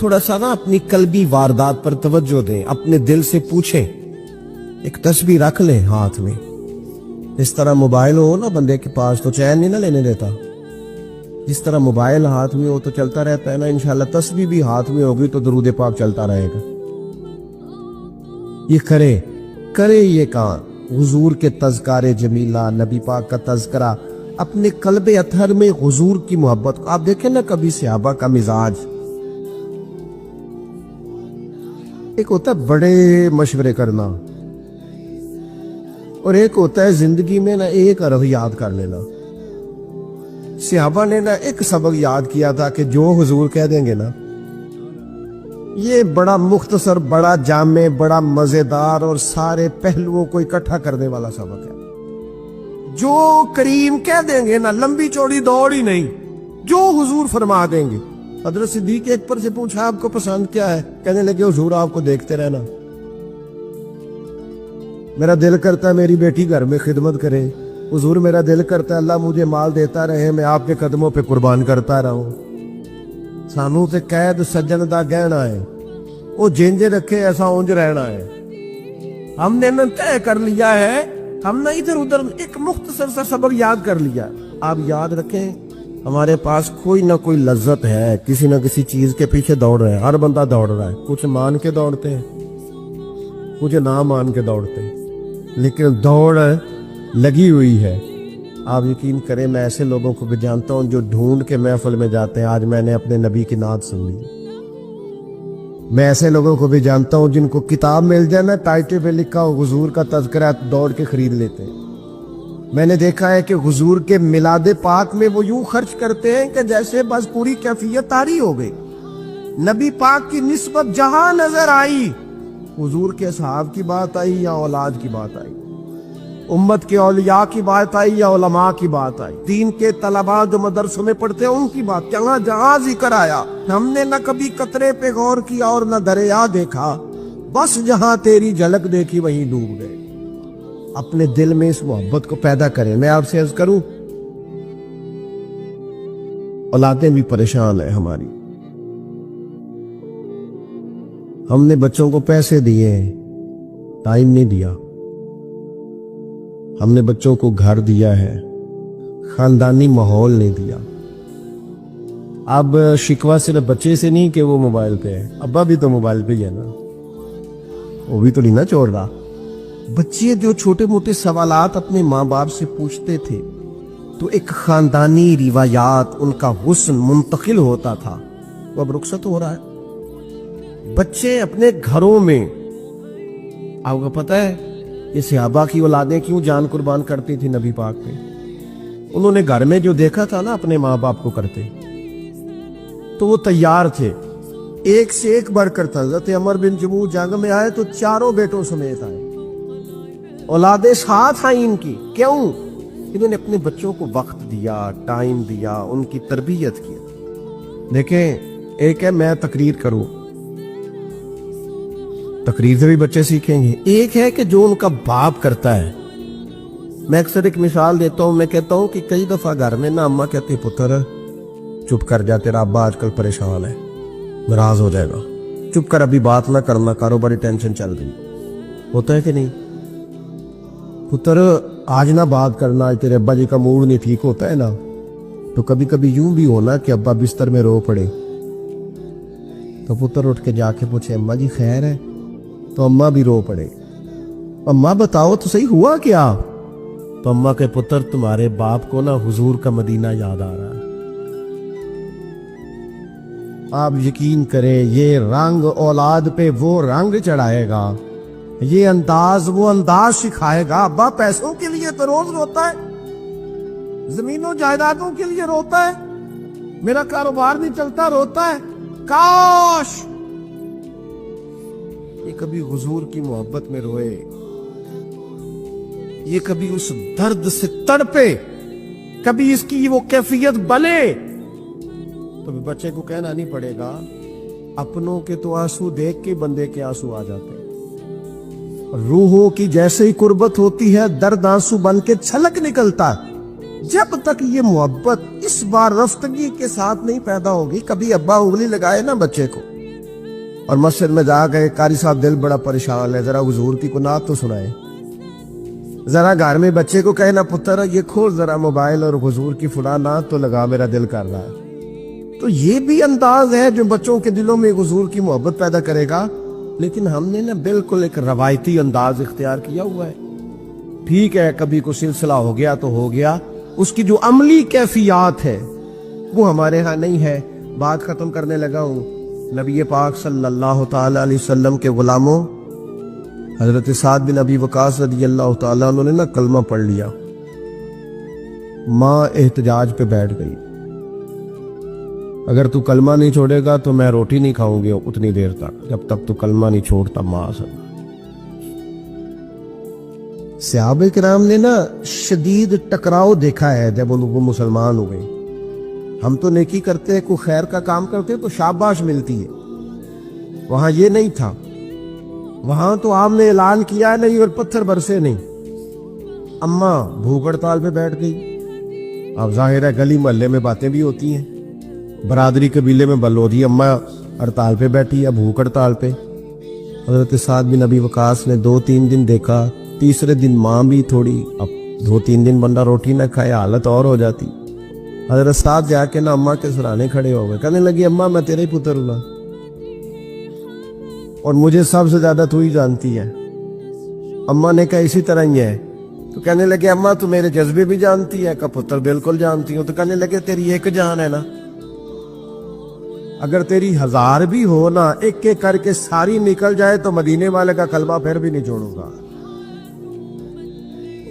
تھوڑا سا نا اپنی قلبی واردات پر توجہ دیں, اپنے دل سے پوچھیں, ایک تسبیح رکھ لیں ہاتھ میں. اس طرح موبائل ہو نا بندے کے پاس تو چین نہیں نہ لینے دیتا, جس طرح موبائل ہاتھ میں ہو تو چلتا رہتا ہے نا, انشاءاللہ تسبیح بھی ہاتھ میں ہوگی تو درود پاک چلتا رہے گا. یہ کرے یہ کام, حضور کے تذکار جمیلہ, نبی پاک کا تذکرہ, اپنے قلب اطہر میں حضور کی محبت کو. آپ دیکھیں نا کبھی صحابہ کا مزاج, ایک ہوتا ہے بڑے مشورے کرنا اور ایک ہوتا ہے زندگی میں نا ایک عرب یاد کر لینا. صحابہ نے نا ایک سبق یاد کیا تھا کہ جو حضور کہہ دیں گے نا, یہ بڑا مختصر, بڑا جامع, بڑا مزیدار اور سارے پہلوؤں کو اکٹھا کرنے والا سبق ہے. جو کریم کہہ دیں گے نا, لمبی چوڑی دوڑ ہی نہیں, جو حضور فرما دیں گے. حضرت صدیق اکبر سے پوچھا آپ کو پسند کیا ہے, کہنے لگے حضور آپ کو دیکھتے رہنا. میرا دل کرتا ہے میری بیٹی گھر میں خدمت کرے. حضور میرا دل کرتا ہے اللہ مجھے مال دیتا رہے, میں آپ کے قدموں پہ قربان کرتا رہوں. سانو تے قید سجن دا گہنا ہے, وہ جینجے رکھے ایسا اونج رہنا ہے. ہم نے نا طے کر لیا ہے, ہم نے ادھر ادھر ایک مختصر سا سبق یاد کر لیا. آپ یاد رکھیں ہمارے پاس کوئی نہ کوئی لذت ہے, کسی نہ کسی چیز کے پیچھے دوڑ رہے ہیں, ہر بندہ دوڑ رہا ہے. کچھ مان کے دوڑتے ہیں, کچھ نہ مان کے دوڑتے ہیں, لیکن دوڑ لگی ہوئی ہے. آپ یقین کریں میں ایسے لوگوں کو بھی جانتا ہوں جو ڈھونڈ کے محفل میں جاتے ہیں. آج میں نے اپنے نبی کی نعت سن لی. میں ایسے لوگوں کو بھی جانتا ہوں جن کو کتاب مل جائے نا, ٹائٹل پہ لکھا ہو حضور کا تذکرہ, دوڑ کے خرید لیتے ہیں. میں نے دیکھا ہے کہ حضور کے میلاد پاک میں وہ یوں خرچ کرتے ہیں کہ جیسے بس پوری کیفیت طاری ہو گئی. نبی پاک کی نسبت جہاں نظر آئی, حضور کے اصحاب کی بات آئی یا اولاد کی بات آئی, امت کے اولیاء کی بات آئی یا علماء کی بات آئی, دین کے طلباء جو مدرسوں میں پڑھتے ہیں ان کی بات, جہاں جہاں ذکر آیا. ہم نے نہ کبھی قطرے پہ غور کیا اور نہ دریا دیکھا, بس جہاں تیری جھلک دیکھی وہیں ڈوب گئے. اپنے دل میں اس محبت کو پیدا کریں. میں آپ سے عرض کروں, اولادیں بھی پریشان ہیں ہماری. ہم نے بچوں کو پیسے دیے, ٹائم نہیں دیا. ہم نے بچوں کو گھر دیا ہے, خاندانی ماحول نہیں دیا. اب شکوہ صرف بچے سے نہیں کہ وہ موبائل پہ ہے, ابا بھی تو موبائل پہ ہی ہے نا, وہ بھی تو نہیں نا چھوڑ رہا. بچے جو چھوٹے موٹے سوالات اپنے ماں باپ سے پوچھتے تھے تو ایک خاندانی روایات, ان کا حسن منتقل ہوتا تھا, وہ اب رخصت ہو رہا ہے. بچے اپنے گھروں میں, آپ کو پتہ ہے یہ صحابہ کی اولادیں کیوں جان قربان کرتی تھی نبی پاک پہ؟ انہوں نے گھر میں جو دیکھا تھا نا اپنے ماں باپ کو کرتے, تو وہ تیار تھے. ایک سے ایک بڑھ کر تھا. حضرت عمر بن جموح جنگ میں آئے تو چاروں بیٹوں سمیت آئے, اولادیں ساتھ آئیں ان کی. کیوں؟ انہوں نے اپنے بچوں کو وقت دیا, ٹائم دیا, ان کی تربیت کی. دیکھیں ایک ہے میں تقریر کروں, تقریر سے بھی بچے سیکھیں گے. ایک ہے کہ جو ان کا باپ کرتا ہے. میں اکثر ایک مثال دیتا ہوں, میں کہتا ہوں کہ کئی دفعہ گھر میں نا اماں کہتی پتر چپ کر جا, تیرا ابا آج کل پریشان ہے, ناراض ہو جائے گا, چپ کر, ابھی بات نہ کرنا, کاروباری ٹینشن چل رہی. ہوتا ہے کہ نہیں؟ پتر آج نہ بات کرنا, آج تیرے ابا جی کا موڈ نہیں ٹھیک ہوتا ہے نا. تو کبھی کبھی یوں بھی ہونا کہ ابا بستر میں رو پڑے, تو پتر اٹھ کے جا کے پوچھے اماں جی خیر ہے, تو اماں بھی رو پڑے, اماں بتاؤ تو صحیح ہوا کیا؟ تو اماں کے پتر تمہارے باپ کو نا حضور کا مدینہ یاد آ رہا ہے. آپ یقین کریں یہ رنگ اولاد پہ وہ رنگ چڑھائے گا, یہ انداز وہ انداز سکھائے گا. ابا پیسوں کے لیے تو روز روتا ہے, زمینوں جائیدادوں کے لیے روتا ہے, میرا کاروبار نہیں چلتا روتا ہے. کاش یہ کبھی حضور کی محبت میں روئے, یہ کبھی اس درد سے تڑپے, کبھی اس کی وہ کیفیت بنے, تو بچے کو کہنا نہیں پڑے گا. اپنوں کے تو آنسو دیکھ کے بندے کے آنسو آ جاتے ہیں. روحوں کی جیسے ہی قربت ہوتی ہے درد آنسو بن کے چھلک نکلتا ہے. جب تک یہ محبت اس بار رفتگی کے ساتھ نہیں پیدا ہوگی, کبھی ابا انگلی لگائے نا بچے کو, اور مسجد میں جا گئے قاری صاحب دل بڑا پریشان ہے, ذرا حضور کی کوئی نعت تو سنائے. ذرا گھر میں بچے کو کہنا پتر یہ کھول ذرا موبائل اور حضور کی فلاں نعت تو لگا, میرا دل کر رہا ہے. تو یہ بھی انداز ہے جو بچوں کے دلوں میں حضور کی محبت پیدا کرے گا. لیکن ہم نے نا بالکل ایک روایتی انداز اختیار کیا ہوا ہے. ٹھیک ہے کبھی کوئی سلسلہ ہو گیا تو ہو گیا, اس کی جو عملی کیفیات ہے وہ ہمارے ہاں نہیں ہے. بات ختم کرنے لگا ہوں. نبی پاک صلی اللہ تعالی علیہ وسلم کے غلاموں حضرت سعد بن ابی وقاص رضی اللہ تعالیٰ انہوں نے نا کلمہ پڑھ لیا. ماں احتجاج پہ بیٹھ گئی, اگر تو کلمہ نہیں چھوڑے گا تو میں روٹی نہیں کھاؤں گی اتنی دیر تک جب تک تو کلمہ نہیں چھوڑتا. ماں صحابہ کرام نے نا شدید ٹکراؤ دیکھا ہے جب وہ مسلمان ہوئے. ہم تو نیکی کرتے ہیں, کوئی خیر کا کام کرتے تو شاباش ملتی ہے, وہاں یہ نہیں تھا. وہاں تو آپ نے اعلان کیا نہیں اور پتھر برسے نہیں. اماں بھوک ہڑتال پہ بیٹھ گئی. اب ظاہر ہے گلی محلے میں باتیں بھی ہوتی ہیں, برادری قبیلے میں بلودھی اماں ہڑتال پہ بیٹھی ہے, بھوک ہڑتال پہ. حضرت سعد بن ابی وقاص نے 2-3 دن دیکھا, تیسرے دن ماں بھی تھوڑی, اب 2-3 دن بندہ روٹی نہ کھائے حالت اور ہو جاتی. حضرت سعد جا کے نا اماں کے سرانے کھڑے ہو گئے, کہنے لگی اماں میں تیرے ہی پتر ہوں اور مجھے سب سے زیادہ تو ہی جانتی ہے. اماں نے کہا اسی طرح ہی ہے. تو کہنے لگے اماں تو میرے جذبے بھی جانتی ہے. کہا پتر بالکل جانتی ہوں. تو کہنے لگے تیری ایک جان ہے نا, اگر تیری 1000 بھی ہو نا, ایک ایک کر کے ساری نکل جائے تو مدینے والے کا کلمہ پھر بھی نہیں چھوڑوں گا,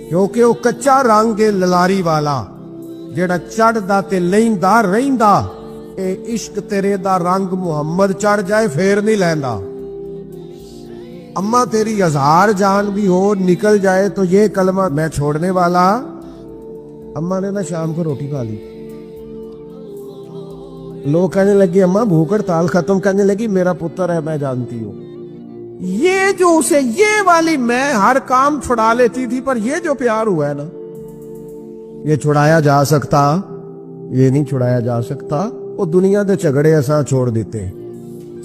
کیونکہ وہ کچا رنگ للاری والا جیڑا چڑھدا تے لیندا رہندا, اے عشق تیرے دا رنگ محمد چڑھ جائے پھر نہیں لیندا. اماں تیری 1000 جان بھی ہو نکل جائے تو یہ کلمہ میں چھوڑنے والا. اماں نے نا شام کو روٹی کھا لی. لوگ کہنے لگے اماں بھوک ہڑتال ختم, کہنے لگی میرا پتر ہے میں جانتی ہوں. یہ جو اسے یہ والی میں ہر کام چھڑا لیتی تھی, پر یہ جو پیار ہوا ہے نا یہ چھڑایا جا سکتا, یہ نہیں چھڑایا جا سکتا. وہ دنیا دے جھگڑے اساں چھوڑ دیتے,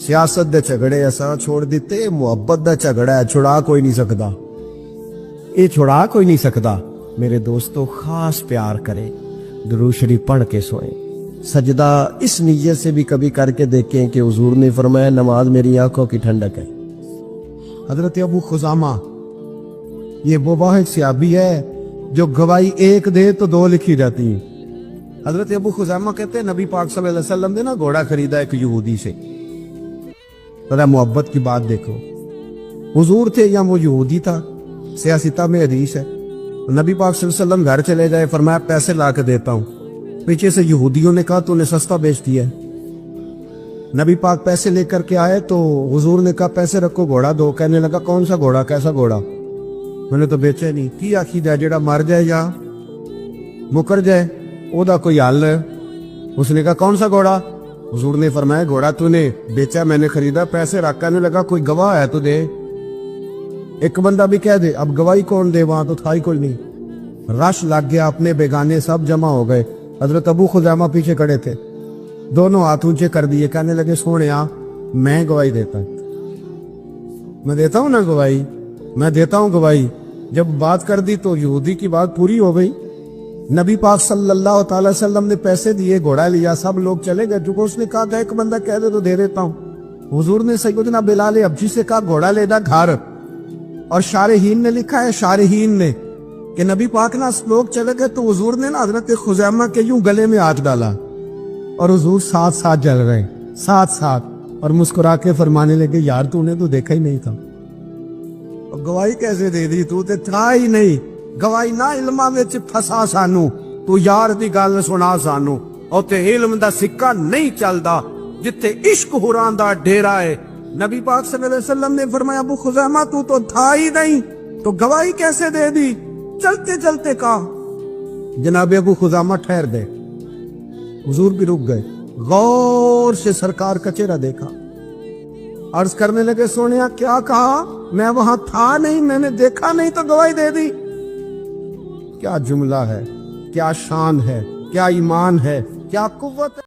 سیاست دے جھگڑے اساں چھوڑ دیتے, محبت دا جھگڑا ہے چھڑا کوئی نہیں سکتا, یہ چھڑا کوئی نہیں سکتا. میرے دوستو خاص پیار کرے, درود شریف پڑھ کے سوئیں. سجدہ اس نیت سے بھی کبھی کر کے دیکھیں کہ حضور نے فرمایا نماز میری آنکھوں کی ٹھنڈک ہے. حضرت ابو خزامہ یہ وہ واحد صحابی ہے جو گواہی 1 دے تو 2 لکھی جاتی ہیں. حضرت ابو خزامہ کہتے ہیں نبی پاک صلی اللہ علیہ وسلم نے نا گھوڑا خریدا ایک یہودی سے. ذرا محبت کی بات دیکھو, حضور تھے یا وہ یہودی تھا. سیاستہ میں حدیث ہے نبی پاک صلی اللہ علیہ وسلم گھر چلے جائے, فرمایا پیسے لا کے دیتا ہوں. پیچھے سے یہودیوں نے کہا تو نے سستا بیچ دیا ہے. نبی پاک پیسے لے کر کے آئے تو حضور نے کہا پیسے رکھو گھوڑا دو. کہنے لگا کون سا گھوڑا, کیسا گھوڑا, میں نے تو بیچے نہیں. کی آخید ہے جیڑا مر جائے یا مکر جائے او دا کوئی حل ہے. اس نے کہا کون سا گھوڑا. حضور نے فرمایا گھوڑا تو نے بیچا, میں نے خریدا, پیسے رکھ. کہنے لگا کوئی گواہ ہے تو دے. ایک بندہ بھی کہہ دے, اب گواہی کون دے, وہاں تو تھا ہی کوئی نہیں. رش لگ گیا, اپنے بیگانے سب جمع ہو گئے. حضرت ابو خزامہ پیچھے کھڑے تھے, دونوں ہاتھ اونچے کر دیے. کہنے لگے سونیا میں گواہی دیتا ہوں, میں دیتا ہوں نا گواہی, میں دیتا ہوں گواہی. جب بات کر دی تو یہودی کی بات پوری ہو گئی. نبی پاک صلی اللہ تعالی وسلم نے پیسے دیے, گھوڑا لیا, سب لوگ چلے گئے. چونکہ اس نے کہا کہ ایک بندہ کہہ دے تو دے دیتا ہوں. حضور نے سیدنا بلال ابجی سے کہا گھوڑا لینا گھر, اور شارحین نے لکھا ہے, شارحین نے, کہ نبی پاک نا لوگ چلے گئے تو حضور نے نا حضرت خزیمہ کے یوں گلے میں ہاتھ ڈالا اور حضور ساتھ ساتھ جل رہے, ساتھ ساتھ, اور مسکرا کے فرمانے لگے یار تو نے تو دیکھا ہی نہیں تھا, گواہی کیسے دے دی, تو تے تھا ہی نہیں. گواہی نہ علماں وچ پھسا سانو, تو یار دی گل سنا سانو. او تے علم دا سکہ نہیں چلدا جتھے عشق حراں دا ڈیرا ہے. نبی پاک صلی اللہ علیہ وسلم نے فرمایا ابو خزیمہ تو تھا ہی نہیں, تو گواہی کیسے دے دی. چلتے چلتے کہا جناب ابو خزیمہ ٹھہر گئے. حضور بھی رک گئے, غور سے سرکار کا چہرہ دیکھا, عرض کرنے لگے سونیا کیا کہا, میں وہاں تھا نہیں, میں نے دیکھا نہیں تو گواہی دے دی. کیا جملہ ہے, کیا شان ہے, کیا ایمان ہے, کیا قوت ہے.